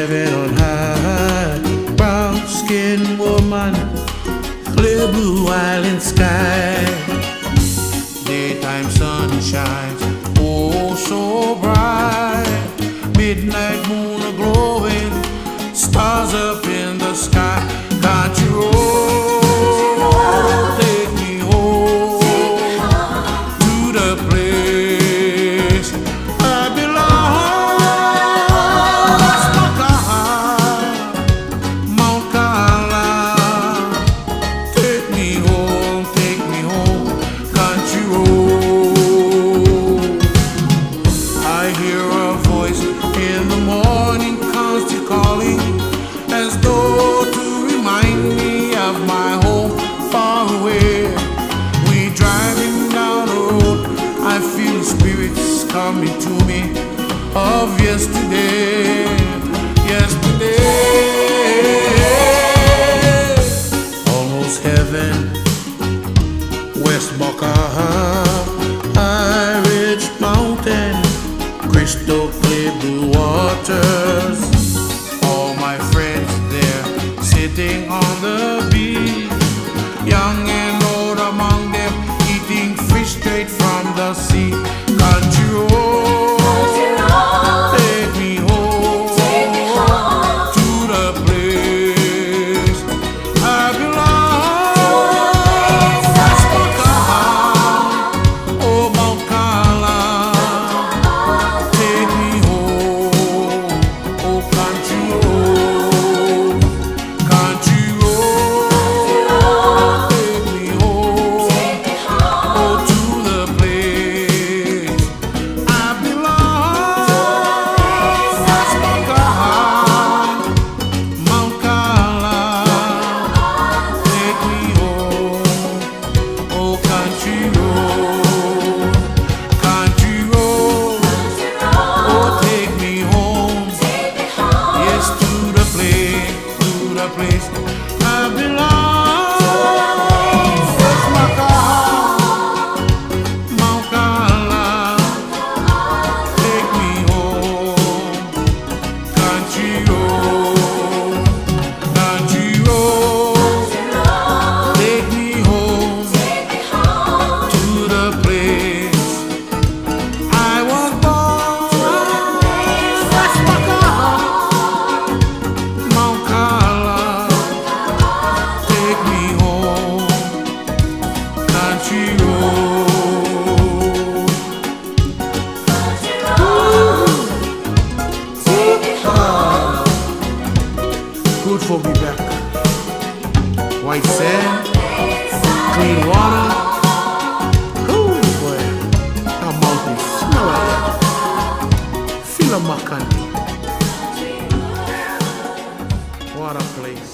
heaven on high, brown skinned woman, clear blue island sky, daytime sunshine, oh so bright, midnight moon a glowing, stars up in the sky. Country road, take me home to the place I belong. Mount Carmel, take me home, country road. I hear a voice in the morning, constant calling, as though to remind me of my home far away. We driving down the road, I feel spirits coming to me of yesterday, almost heaven, West Boca, High Ridge Mountain, crystal clear blue waters. All my friends there sitting on the beach, young and old among them, eating fish straight from the sea. Country road, take me home to the place I belong. West Boca, oh Mount Carmel, take me home, oh country road, country road, take me home, oh to the place I belong. West Boca, Mount Carmel, take me home, oh country road, oh take me home, yes to the place I belong. West Boca, Mount Carmel, take me home, country road, take me home to the place I was born. West Boca, Mount Carmel, take me home, country road. Good for me back. White sand, clean water. Ooh, boy, that mountain smell like that. Feel a Makandi. What a place.